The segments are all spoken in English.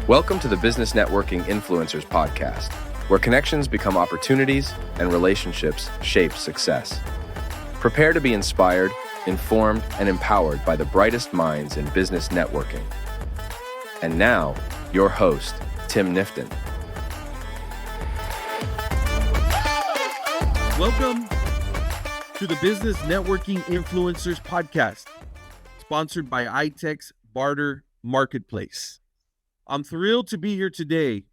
Welcome to the Business Networking Influencers Podcast, where connections become opportunities and relationships shape success. Prepare to be inspired, informed, and empowered by the brightest minds in business networking. And now, your host, Tim Nifton. Welcome to the Business Networking Influencers Podcast, sponsored by iTech's Barter Marketplace. I'm thrilled to be here today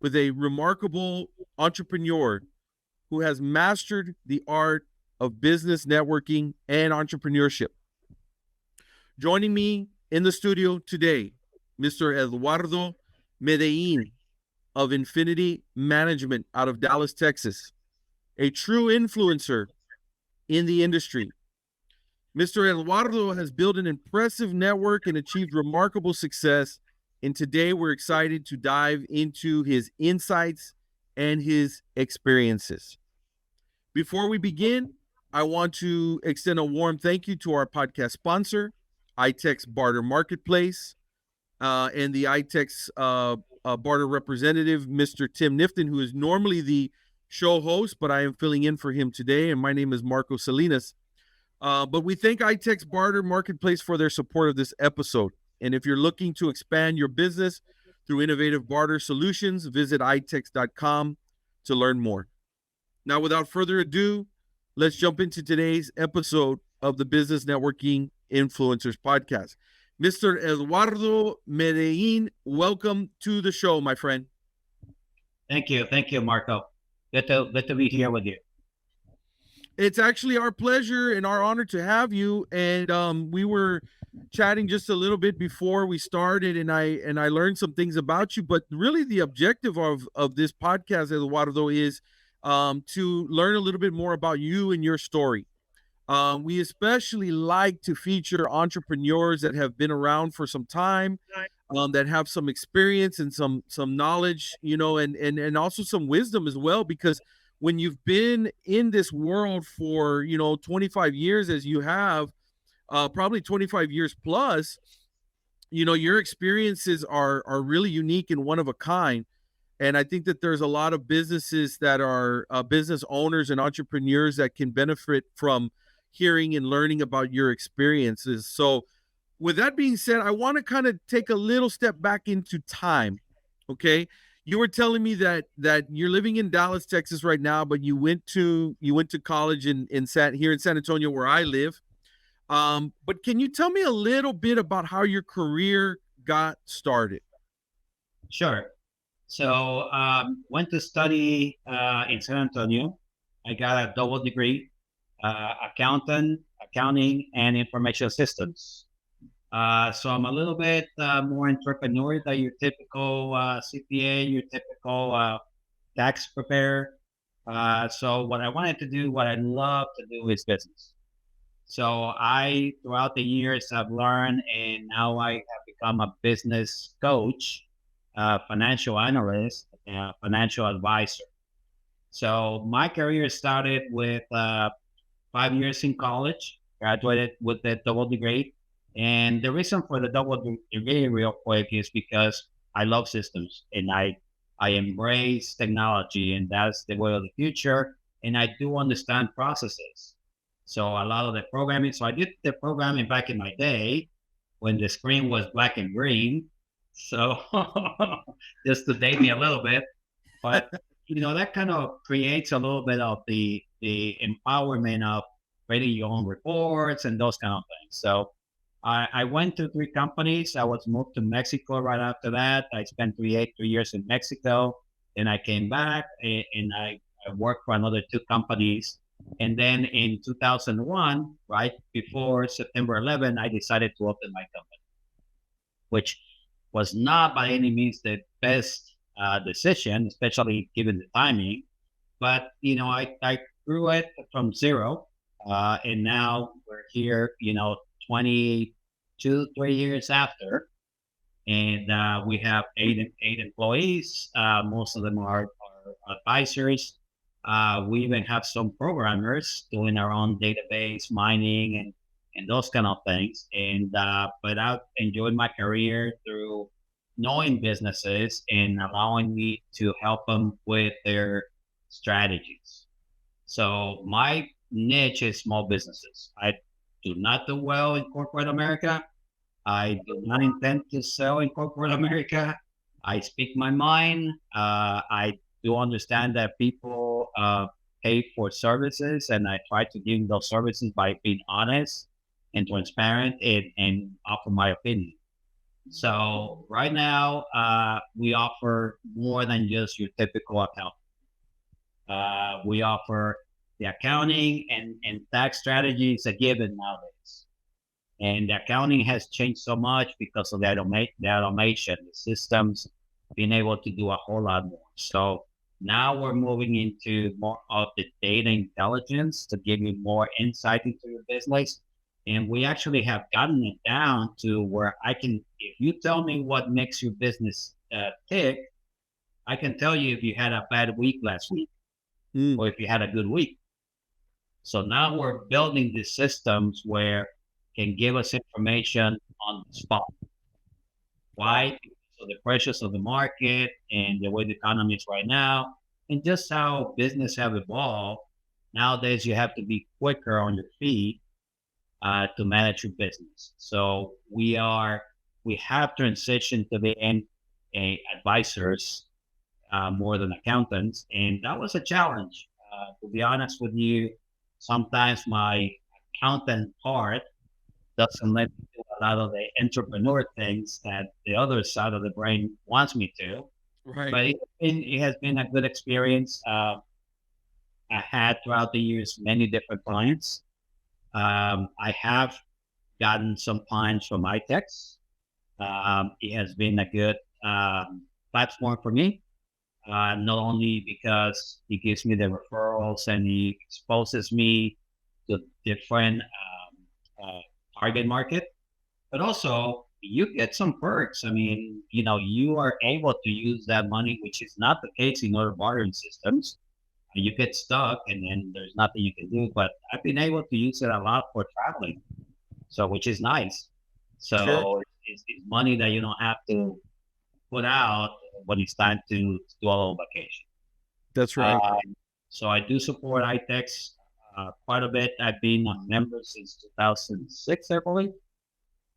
with a remarkable entrepreneur who has mastered the art of business networking and entrepreneurship. Joining me in the studio today, Mr. Eduardo Medellin of Infinity Management out of Dallas, Texas, a true influencer in the industry. Mr. Eduardo has built an impressive network and achieved remarkable success. And today we're excited to dive into his insights and his experiences. Before we begin, I want to extend a warm thank you to our podcast sponsor, iTech's Barter Marketplace, and the iTech's Barter representative, Mr. Tim Nifton, who is normally the show host, but I am filling in for him today, and my name is Marco Salinas. But we thank iTech's Barter Marketplace for their support of this episode. And if you're looking to expand your business through innovative barter solutions, visit itex.com to learn more. Now, without further ado, let's jump into today's episode of the Business Networking Influencers Podcast. Mr. Eduardo Medellin, welcome to the show, my friend. Thank you, Marco. Good to be here with you. It's actually our pleasure and our honor to have you. And we were chatting just a little bit before we started, and I learned some things about you. But really, the objective of this podcast, Eduardo, is to learn a little bit more about you and your story. We especially like to feature entrepreneurs that have been around for some time, that have some experience and some knowledge, and also some wisdom as well, because when you've been in this world for 25 years, as you have, probably 25 years plus, your experiences are really unique and one of a kind. And I think that there's a lot of businesses that are business owners and entrepreneurs that can benefit from hearing and learning about your experiences. So with that being said, I want to kind of take a little step back into time. Okay. You were telling me that you're living in Dallas, Texas right now, but you went to college here in San Antonio, where I live. But can you tell me a little bit about how your career got started? Sure. So went to study in San Antonio. I got a double degree, accounting, and information systems. So I'm a little bit more entrepreneurial than your typical CPA, your typical tax preparer. So what I wanted to do, what I love to do is business. So throughout the years, I've learned, and now I have become a business coach, financial analyst, financial advisor. So my career started with 5 years in college, graduated with a double degree. And the reason for the double degree real quick is because I love systems and I embrace technology, and that's the way of the future. And I do understand processes. So a lot of the programming, so I did the programming back in my day when the screen was black and green. So just to date me a little bit, but that kind of creates a little bit of the empowerment of creating your own reports and those kind of things. So I went to 3 companies. I was moved to Mexico right after that. I spent 3 years in Mexico. Then I came back and I worked for another 2 companies. And then in 2001, right before September 11, I decided to open my company, which was not by any means the best decision, especially given the timing. But, I grew it from zero. And now we're here, 3 years after, and we have eight employees. Most of them are advisors. We even have some programmers doing our own database mining and those kind of things. And but I've enjoyed my career through knowing businesses and allowing me to help them with their strategies. So my niche is small businesses. I do not do well in corporate America. I do not intend to sell in corporate America. I speak my mind. I do understand that people pay for services, and I try to give those services by being honest and transparent and offer my opinion. So right now, we offer more than just your typical account. We offer the accounting and tax strategy is a given nowadays. And the accounting has changed so much because of the automation, the systems being able to do a whole lot more. So now we're moving into more of the data intelligence to give you more insight into your business. And we actually have gotten it down to where I can, if you tell me what makes your business tick, I can tell you if you had a bad week last week or if you had a good week. So now we're building these systems where can give us information on the spot. Why? So the pressures of the market and the way the economy is right now, and just how business have evolved. Nowadays, you have to be quicker on your feet to manage your business. So we have transitioned to being advisors more than accountants, and that was a challenge. To be honest with you, sometimes my accountant part doesn't let me do a lot of the entrepreneur things that the other side of the brain wants me to. Right. But it has been a good experience. I had throughout the years many different clients. I have gotten some clients from iTex. It has been a good platform for me, not only because it gives me the referrals and it exposes me to different target market, but also you get some perks. I mean, you are able to use that money, which is not the case in other bartering systems. You get stuck and then there's nothing you can do, but I've been able to use it a lot for traveling. So, which is nice. So Sure. it's money that you don't have to put out when it's time to do a little vacation. That's right. So I do support iTex quite a bit. I've been a member since 2006, I believe.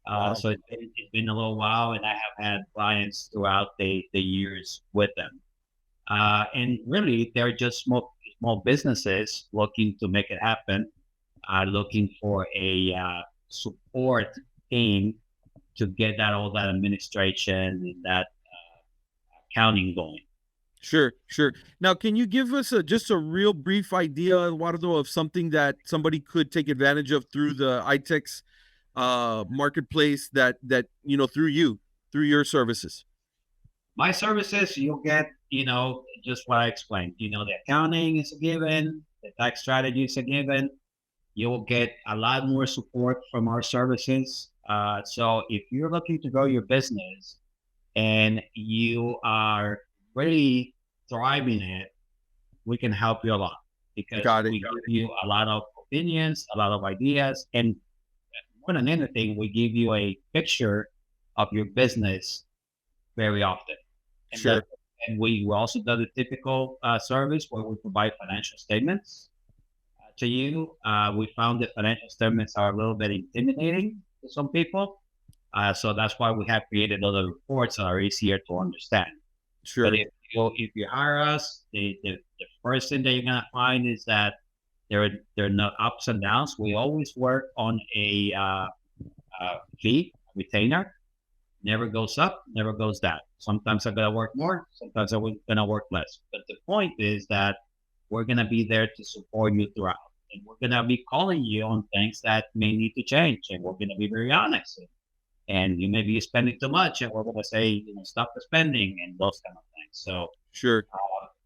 Wow. So it's been a little while, and I have had clients throughout the years with them. And really, they're just small businesses looking to make it happen, looking for a support team to get all that administration and that accounting going. Sure, sure. Now, can you give us just a real brief idea, Eduardo, of something that somebody could take advantage of through the iTex marketplace that through your services? My services, you'll get, just what I explained. The accounting is a given, the tax strategy is a given. You will get a lot more support from our services. So if you're looking to grow your business and you are really thriving in it, we can help you a lot because we give you a lot of opinions, a lot of ideas, and more than anything, we give you a picture of your business very often. And Sure. And we also do the typical service where we provide financial statements to you. We found that financial statements are a little bit intimidating to some people. So that's why we have created other reports that are easier to understand. Sure. But if you hire us, the first thing that you're gonna find is that there are no ups and downs. We always work on a fee retainer. Never goes up, never goes down. Sometimes I'm gonna work more, sometimes I'm gonna work less. But the point is that we're gonna be there to support you throughout, and we're gonna be calling you on things that may need to change, and we're gonna be very honest. And you may be spending too much, and we're going to say, stop the spending and those kind of things. So, Sure.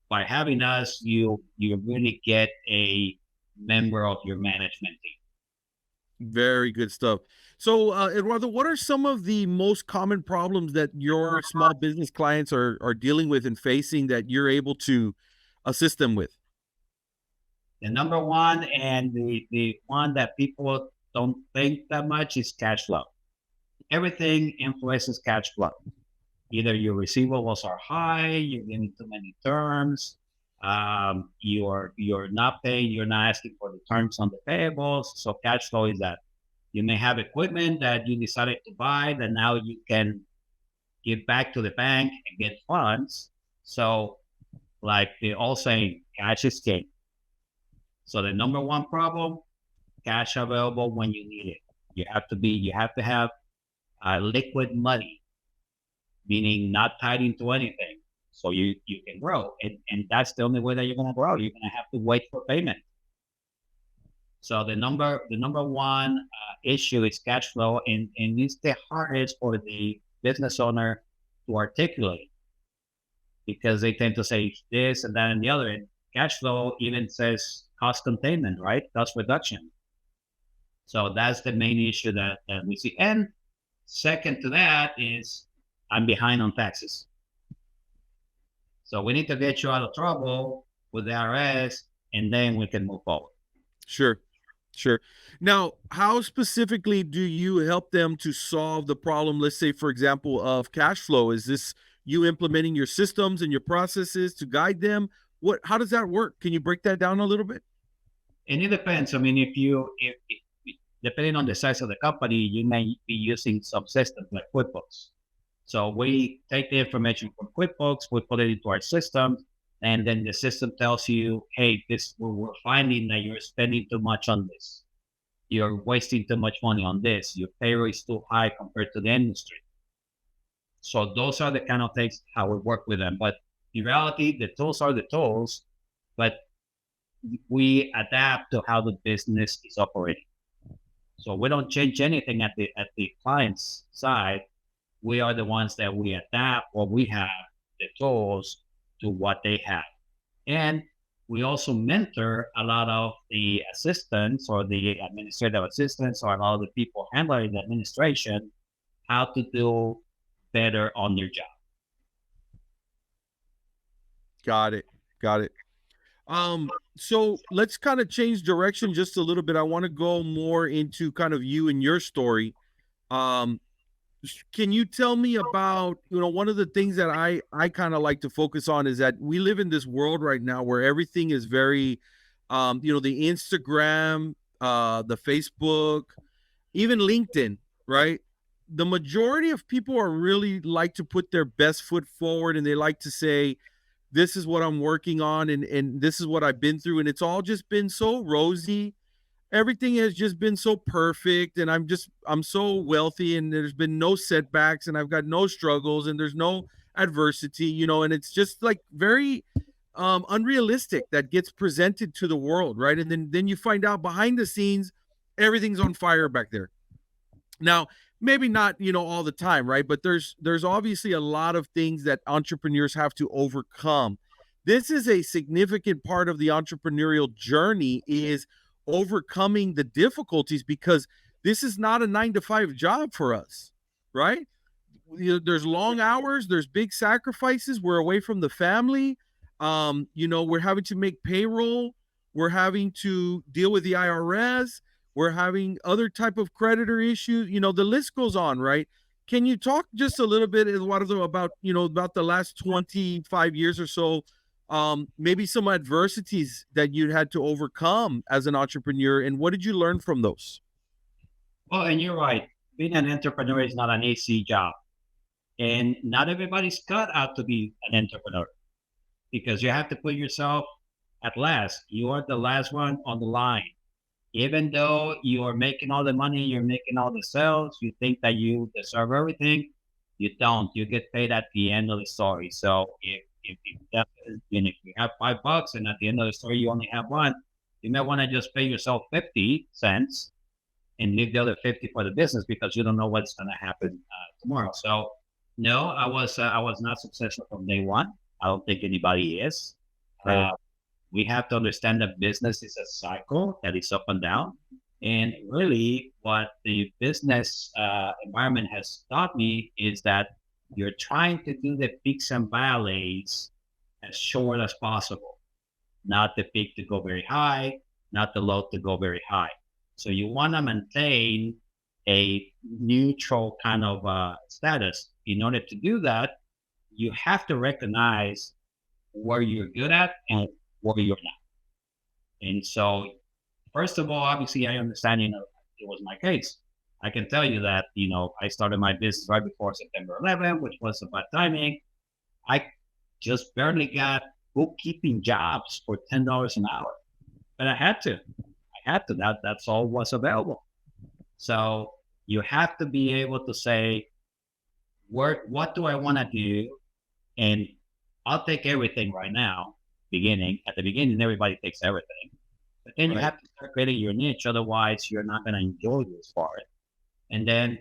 By having us, you really get a member of your management team. Very good stuff. So, Eduardo, what are some of the most common problems that your small business clients are dealing with and facing that you're able to assist them with? The number one and the one that people don't think that much is cash flow. Everything influences cash flow. either your receivables are high, you're giving too many terms, you're not paying, you're not asking for the terms on the payables. So cash flow is that you may have equipment that you decided to buy that now you can give back to the bank and get funds. So like they all saying, cash is king. So the number one problem, cash available when you need it. You have to have liquid money, meaning not tied into anything. So you can grow. And that's the only way that you're going to grow. You're going to have to wait for payment. So the number one issue is cash flow, and it's the hardest for the business owner to articulate, because they tend to say this and that and the other. And cash flow even says cost containment, right? Cost reduction. So that's the main issue that we see. And second to that is I'm behind on taxes. So we need to get you out of trouble with the IRS, and then we can move forward. Sure. Now, how specifically do you help them to solve the problem, let's say, for example, of cash flow? Is this you implementing your systems and your processes to guide them? How does that work? Can you break that down a little bit? And it depends. I mean, if depending on the size of the company, you may be using some systems like QuickBooks. So we take the information from QuickBooks, we put it into our system, and then the system tells you, hey, we're finding that you're spending too much on this. You're wasting too much money on this. Your payroll is too high compared to the industry. So those are the kind of things how we work with them. But in reality, the tools are the tools, but we adapt to how the business is operating. So we don't change anything at the client's side. We are the ones that we adapt what we have, the tools, to what they have. And we also mentor a lot of the assistants or the administrative assistants or a lot of the people handling the administration how to do better on their job. Got it. So let's kind of change direction just a little bit. I want to go more into kind of you and your story. Can you tell me about, one of the things that I kind of like to focus on is that we live in this world right now where everything is very, the Instagram, the Facebook, even LinkedIn, right? The majority of people are really like to put their best foot forward, and they like to say, this is what I'm working on, and this is what I've been through. And it's all just been so rosy. Everything has just been so perfect, and I'm so wealthy, and there's been no setbacks, and I've got no struggles, and there's no adversity, and it's just like very unrealistic that gets presented to the world, right? And then you find out behind the scenes, everything's on fire back there. Now, maybe not, all the time, right? But there's obviously a lot of things that entrepreneurs have to overcome. This is a significant part of the entrepreneurial journey, is overcoming the difficulties, because this is not a 9-to-5 job for us, right? There's long hours, there's big sacrifices. We're away from the family. We're having to make payroll. We're having to deal with the IRS. We're having other type of creditor issues. The list goes on, right? Can you talk just a little bit, Eduardo, about the last 25 years or so, maybe some adversities that you had to overcome as an entrepreneur, and what did you learn from those? Well, and you're right. Being an entrepreneur is not an easy job. And not everybody's cut out to be an entrepreneur, because you have to put yourself at last. You are the last one on the line. Even though you are making all the money, you're making all the sales, you think that you deserve everything, you don't. You get paid at the end of the story. So if you have $5 and at the end of the story you only have one, you may want to just pay yourself 50 cents and leave the other 50 for the business, because you don't know what's going to happen tomorrow. So no, I was not successful from day one. I don't think anybody is. Right. We have to understand that business is a cycle that is up and down. And really what the business environment has taught me is that you're trying to do the peaks and valleys as short as possible, not the peak to go very high, not the low to go very high. So you want to maintain a neutral kind of status. In order to do that, you have to recognize where you're good at and where you're not. And so, first of all, obviously, I understand, it was my case. I can tell you that, I started my business right before September 11th, which was a bad timing. I just barely got bookkeeping jobs for $10 an hour, but I had to. That's all was available. So you have to be able to say, what do I want to do? And I'll take everything right now. At the beginning, everybody takes everything. But then you Right. have to start creating your niche. Otherwise, you're not going to enjoy this part. And then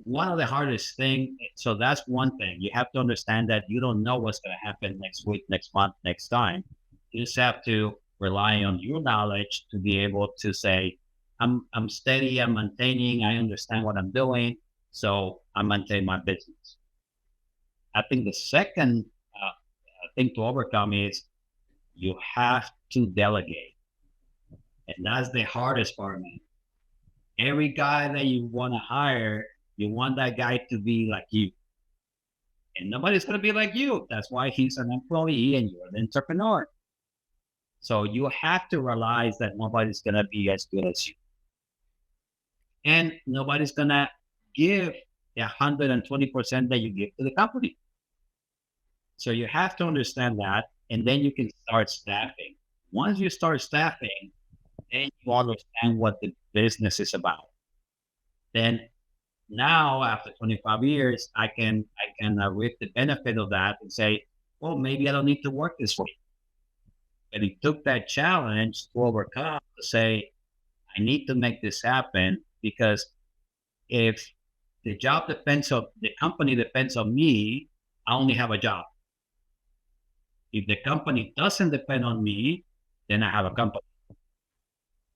one of the hardest thing, so that's one thing. You have to understand that you don't know what's going to happen next week, next month, next time. You just have to rely on your knowledge to be able to say, I'm steady, I'm maintaining, I understand what I'm doing, so I maintain my business. I think the second thing to overcome is you have to delegate. And that's the hardest part, man. Every guy that you want to hire, you want that guy to be like you. And nobody's going to be like you. That's why he's an employee and you're an entrepreneur. So you have to realize that nobody's going to be as good as you. And nobody's going to give the 120% that you give to the company. So you have to understand that. And then you can start staffing. Once you start staffing, then you understand what the business is about. Then now, after 25 years, I can reap the benefit of that and say, well, maybe I don't need to work this week. But it took that challenge to overcome to say, I need to make this happen, because if the company depends on me, I only have a job. If the company doesn't depend on me, then I have a company.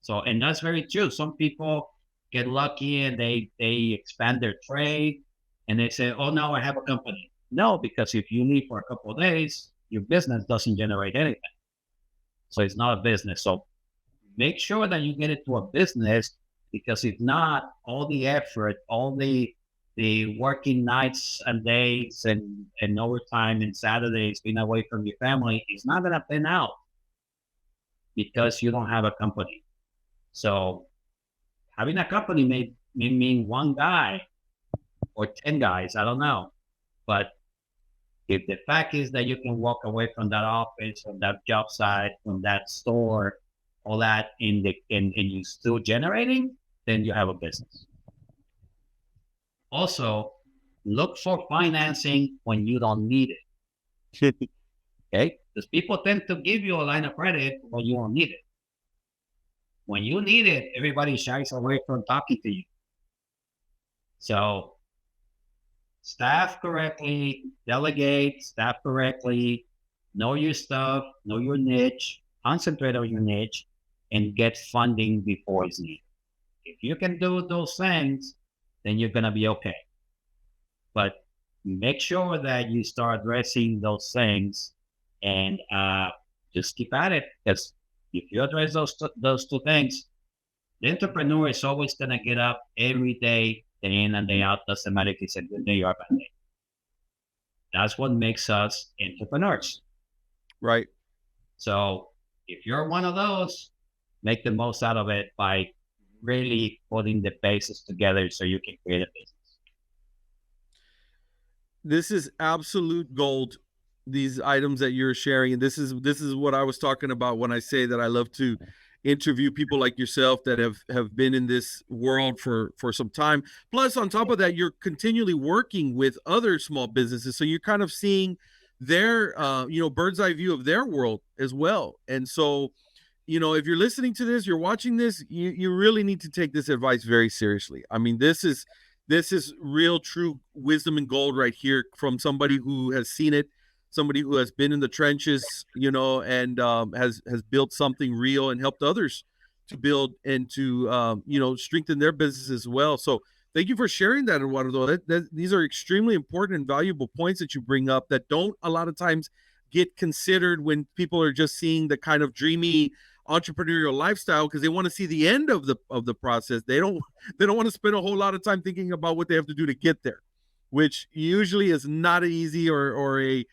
So, and that's very true. Some people get lucky and they expand their trade and they say, oh, no, I have a company. No, because if you leave for a couple of days, your business doesn't generate anything. So it's not a business. So make sure that you get it to a business, because if not, all the effort, all the working nights and days and overtime and Saturdays being away from your family is not going to pan out because you don't have a company. So having a company may mean one guy or 10 guys, I don't know. But if the fact is that you can walk away from that office, from that job site, from that store, all that, and you still generating, then you have a business. Also, look for financing when you don't need it. Okay? Because people tend to give you a line of credit when you don't need it. When you need it, everybody shies away from talking to you. So staff correctly, delegate, staff correctly, know your stuff, know your niche, concentrate on your niche, and get funding before it's needed. If you can do those things, then you're going to be okay. But make sure that you start addressing those things and just keep at it. Because if you address those two things, the entrepreneur is always going to get up every day in and day out. Doesn't matter if it's a good day or a bad day. That's what makes us entrepreneurs. Right. So if you're one of those, make the most out of it by really putting the bases together so you can create a business. This is absolute gold. These items that you're sharing, and this is what I was talking about when I say that I love to interview people like yourself that have been in this world for some time. Plus, on top of that, you're continually working with other small businesses, so you're kind of seeing their bird's eye view of their world as well. And so, if you're listening to this, you're watching this, you really need to take this advice very seriously. I mean, this is real, true wisdom and gold right here from somebody who has seen it, somebody who has been in the trenches, and has built something real and helped others to build and to strengthen their business as well. So thank you for sharing that, Eduardo. These are extremely important and valuable points that you bring up that don't a lot of times get considered when people are just seeing the kind of dreamy entrepreneurial lifestyle because they want to see the end of the process. They don't want to spend a whole lot of time thinking about what they have to do to get there, which usually is not an easy or a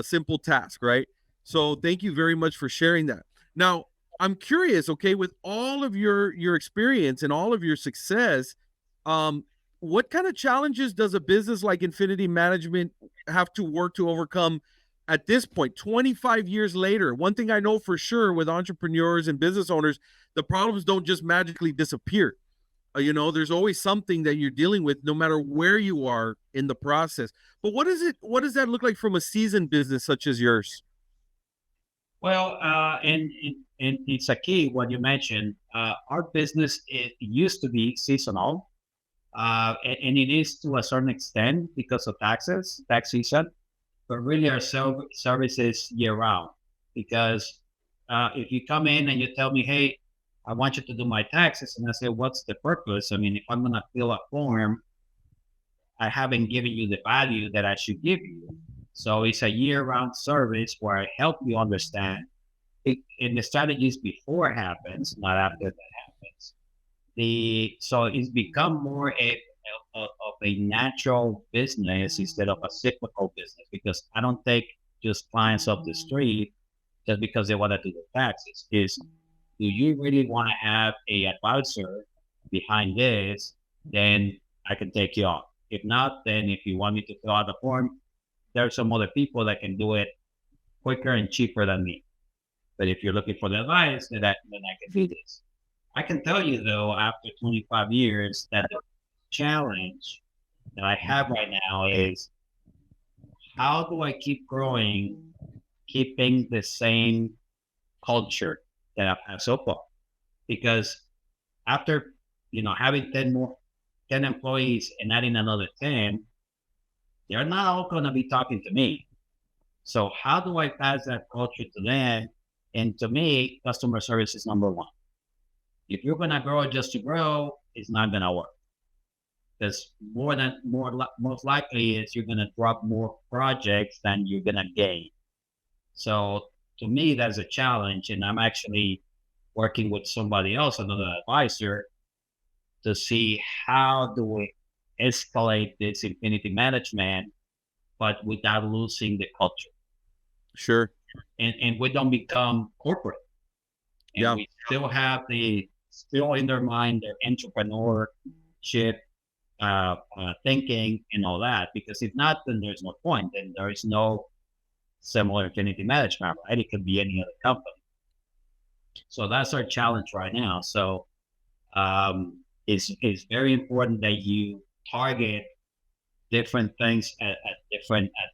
simple task, right? So thank you very much for sharing that. Now, I'm curious, okay, with all of your experience and all of your success, what kind of challenges does a business like Infinity Management have to work to overcome at this point, 25 years later? One thing I know for sure with entrepreneurs and business owners, the problems don't just magically disappear. There's always something that you're dealing with, no matter where you are in the process. But what does that look like from a seasoned business such as yours? Well, and it's a key what you mentioned. Our business, it used to be seasonal, and it is to a certain extent because of tax season. But really, our service is year round. Because if you come in and you tell me, "Hey, I want you to do my taxes," and I say, "What's the purpose?" I mean, if I'm going to fill a form, I haven't given you the value that I should give you. So it's a year-round service where I help you understand it, and the strategies before it happens, not after that happens. So it's become more of a natural business instead of a cyclical business, because I don't take just clients off the street just because they want to do the taxes. Do you really want to have a advisor behind this? Then I can take you on. If not, then if you want me to fill out the form, there are some other people that can do it quicker and cheaper than me. But if you're looking for the advice, then I can do this. I can tell you though, after 25 years, that the challenge that I have right now is, how do I keep growing, keeping the same culture that I've had so far? Because after, having 10 employees and adding another 10, they're not all going to be talking to me. So how do I pass that culture to them? And to me, customer service is number one. If you're going to grow just to grow, it's not going to work. Because most likely is you're going to drop more projects than you're going to gain. So to me, that's a challenge. And I'm actually working with somebody else, another advisor, to see how do we escalate this Infinity Management, but without losing the culture. Sure. And we don't become corporate. And we still have still in their mind, their entrepreneurship thinking and all that. Because if not, then there's no point. Then there is no similar Infinity Management, right? It could be any other company. So that's our challenge right now. So it's very important that you target different things at the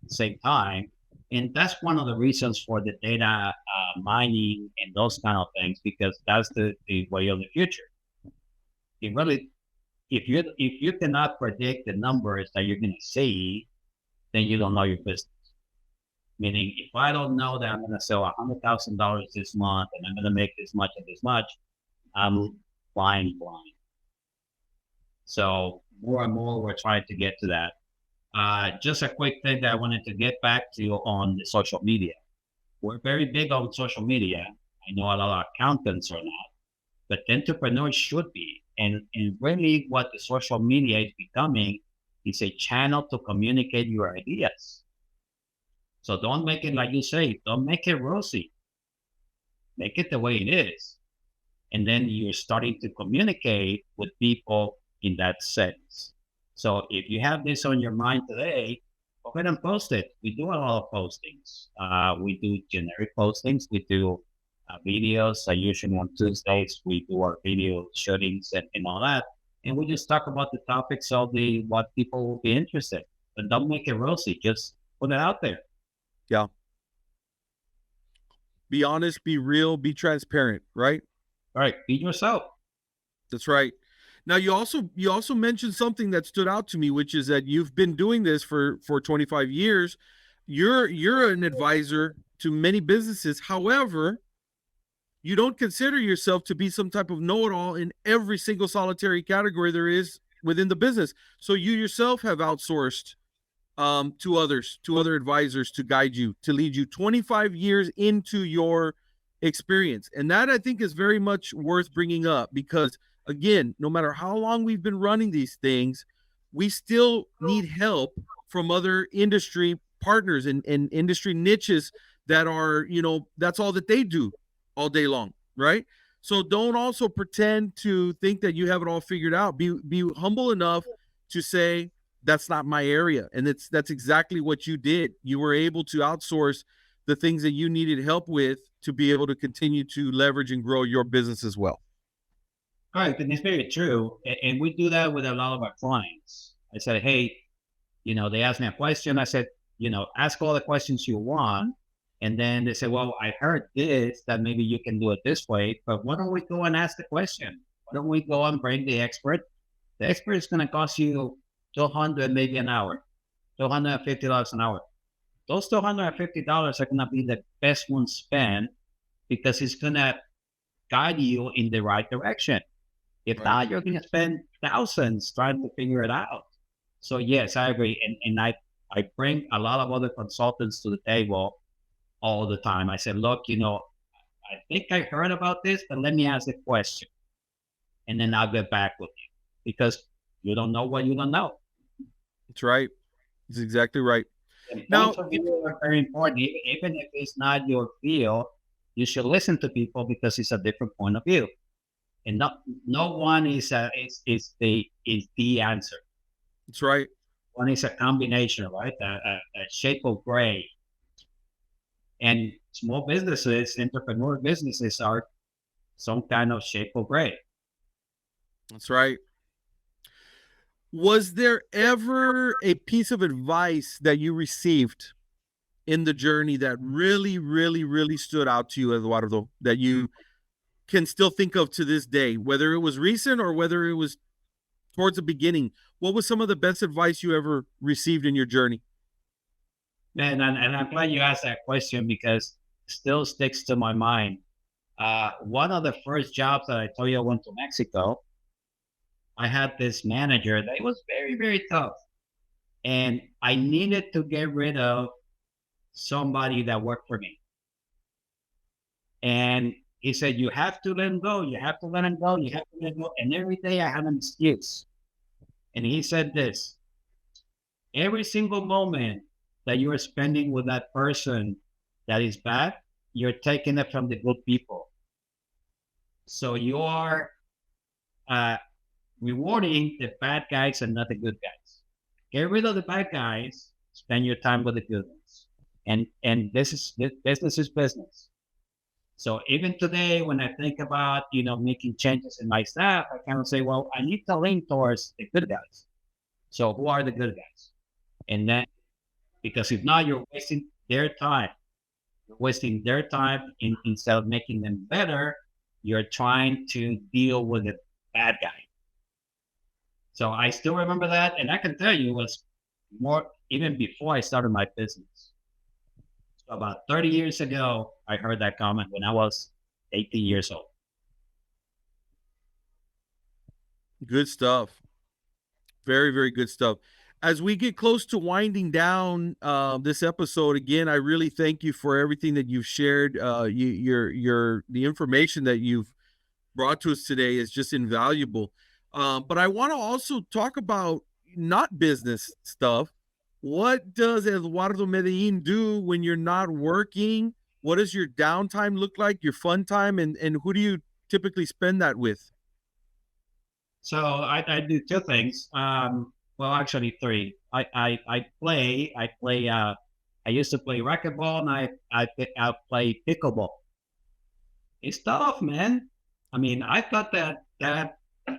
same time. And that's one of the reasons for the data mining and those kind of things, because that's the way of the future. If you cannot predict the numbers that you're going to see, then you don't know your business. Meaning, if I don't know that I'm going to sell $100,000 this month and I'm going to make this much and this much, I'm flying blind. So more and more, we're trying to get to that. Just a quick thing that I wanted to get back to on the social media. We're very big on social media. I know a lot of accountants are not, but entrepreneurs should be. And really what the social media is becoming is a channel to communicate your ideas. So don't make it, like you say, don't make it rosy. Make it the way it is. And then you're starting to communicate with people in that sense. So if you have this on your mind today, go ahead and post it. We do a lot of postings. We do generic postings. We do videos. Usually on Tuesdays, we do our video shootings and all that. And we just talk about the topics of what people will be interested. But don't make it rosy. Just put it out there. Yeah. Be honest, be real, be transparent, right? All right. Be yourself. That's right. Now, you also mentioned something that stood out to me, which is that you've been doing this for 25 years. You're an advisor to many businesses. However, you don't consider yourself to be some type of know-it-all in every single solitary category there is within the business. So you yourself have outsourced to other advisors to guide you, to lead you. 25 years into your experience. And that I think is very much worth bringing up because, again, no matter how long we've been running these things, we still need help from other industry partners and industry niches that are, that's all that they do all day long, right? So don't also pretend to think that you have it all figured out. Be humble enough to say that's not my area, and that's exactly what you did. You were able to outsource the things that you needed help with to be able to continue to leverage and grow your business as well. Right, and it's very true. And we do that with a lot of our clients. I said, hey, they asked me a question. I said, ask all the questions you want. And then they said, well, I heard this, that maybe you can do it this way, but why don't we go and ask the question? Why don't we go and bring the expert? The expert is going to cost you $200 maybe an hour, $250 an hour. Those $250 are going to be the best ones spent because it's going to guide you in the right direction. If not, you're going to spend thousands trying to figure it out. So yes, I agree. And I bring a lot of other consultants to the table all the time. I said, look, I think I heard about this, but let me ask the question. And then I'll get back with you because you don't know what you don't know. That's right. That's exactly right. And now, points of view are very important. Even if it's not your field, you should listen to people because it's a different point of view. And no one is the answer. That's right. One is a combination, right? A shape of gray. And small businesses, entrepreneur businesses are some kind of shade of gray. That's right. Was there ever a piece of advice that you received in the journey that really, really, really stood out to you, Eduardo, that you can still think of to this day, whether it was recent or whether it was towards the beginning? What was some of the best advice you ever received in your journey? Man, and I'm glad you asked that question because it still sticks to my mind. One of the first jobs that I told you I went to Mexico, I had this manager that was very, very tough. And I needed to get rid of somebody that worked for me. And he said, you have to let him go. You have to let him go. You have to let him go. And every day I had an excuse. And he said this, every single moment that you are spending with that person that is bad, you're taking it from the good people. So you are rewarding the bad guys and not the good guys. Get rid of the bad guys, spend your time with the good ones. And business is business. So even today, when I think about, making changes in my staff, I kind of say, well, I need to lean towards the good guys. So who are the good guys? And then, because if not, you're wasting their time. You're wasting their time instead of making them better. You're trying to deal with the bad guy. So I still remember that. And I can tell you it was more, even before I started my business. So about 30 years ago, I heard that comment when I was 18 years old. Good stuff. Very, very good stuff. As we get close to winding down this episode, again, I really thank you for everything that you've shared. The information that you've brought to us today is just invaluable. But I want to also talk about not business stuff. What does Eduardo Medellin do when you're not working? What does your downtime look like, your fun time, and who do you typically spend that with? So I do two things. Well, actually three. I used to play racquetball and I play pickleball. It's tough, man. I mean, I thought that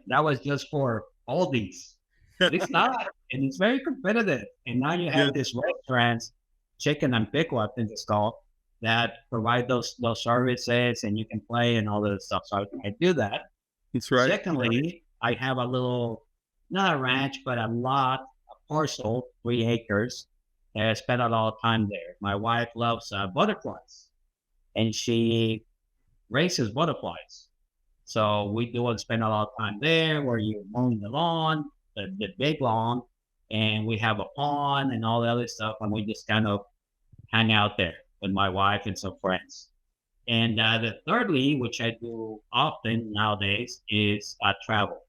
was just for oldies, but it's not, and it's very competitive. And now you have these restaurants, Chicken and Pickle, I think it's called, that provide those services, and you can play and all that stuff. So I do that. That's right. Secondly, I have a little, not a ranch, but a parcel, 3 acres. And I spend a lot of time there. My wife loves butterflies, and she raises butterflies. So we do spend a lot of time there where you're mowing the lawn, the big lawn, and we have a pond and all the other stuff. And we just kind of hang out there with my wife and some friends. And the thirdly, which I do often nowadays, is travel.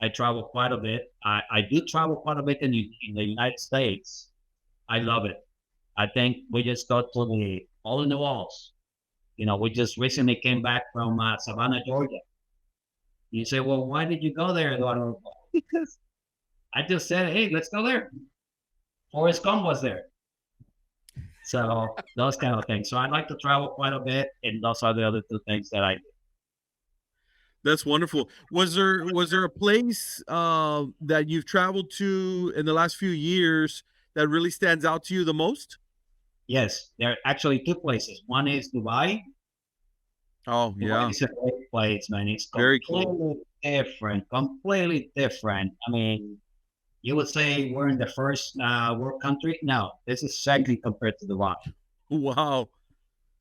I travel quite a bit. I do travel quite a bit in the United States. I love it. I think we just go to the all in the walls. We just recently came back from Savannah, Georgia. You say, well, why did you go there, Eduardo? Because I just said, hey, let's go there. Forrest Gump was there. So those kind of things. So I like to travel quite a bit, and those are the other two things that I do. That's wonderful. Was there a place that you've traveled to in the last few years that really stands out to you the most? Yes, there are actually two places. One is Dubai. Oh, yeah. It's a great place, man. It's Very completely cool. completely different. I mean, you would say we're in the first world country. No, this is second compared to Dubai. Wow.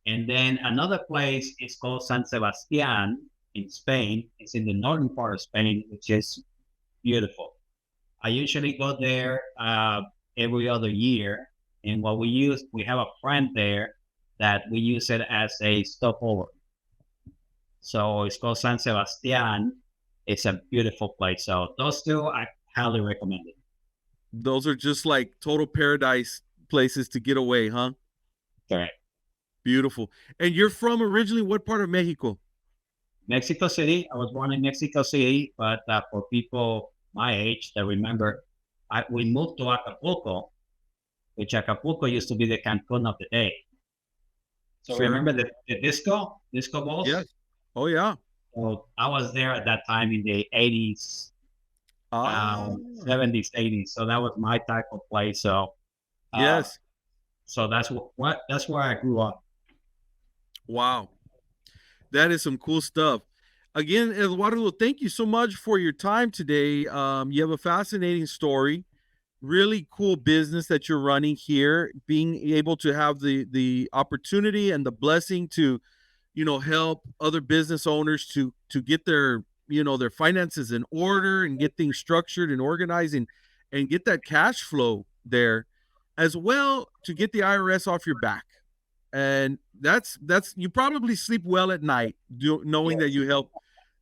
And then another place is called San Sebastian in Spain. It's in the northern part of Spain, which is beautiful. I usually go there every other year. And what we have a friend there that we use it as a stopover. So it's called San Sebastian. It's a beautiful place. So those two, I highly recommend it. Those are just like total paradise places to get away, huh? Correct. Beautiful. And you're from originally what part of Mexico? Mexico City. I was born in Mexico City, but for people my age that remember, we moved to Acapulco, which Acapulco used to be the Cancun of the day. So Sure. remember the disco balls? Yes. Oh, yeah. So I was there at that time in the 80s, Ah, 70s, 80s. So that was my type of place. So yes. so that's where I grew up. Wow. That is some cool stuff. Again, Eduardo, thank you so much for your time today. You have a fascinating story, really cool business that you're running here, being able to have the opportunity and the blessing to, help other business owners to get their, their finances in order and get things structured and organized and get that cash flow there, as well to get the IRS off your back. And that's you probably sleep well at night knowing that you help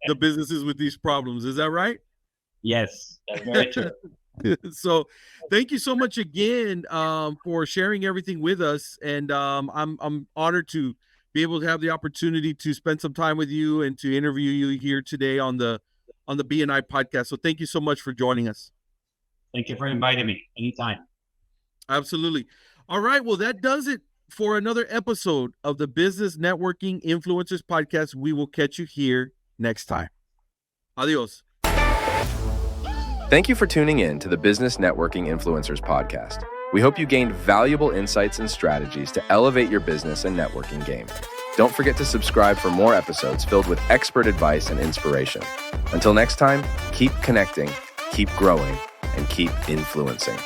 the businesses with these problems. Is that right? Yes, that's very true. So thank you so much again for sharing everything with us. And I'm honored to be able to have the opportunity to spend some time with you and to interview you here today on the BNI podcast. So thank you so much for joining us. Thank you for inviting me. Anytime. Absolutely. All right. Well, that does it for another episode of the Business Networking Influencers Podcast. We will catch you here next time. Adios. Thank you for tuning in to the Business Networking Influencers Podcast. We hope you gained valuable insights and strategies to elevate your business and networking game. Don't forget to subscribe for more episodes filled with expert advice and inspiration. Until next time, keep connecting, keep growing, and keep influencing.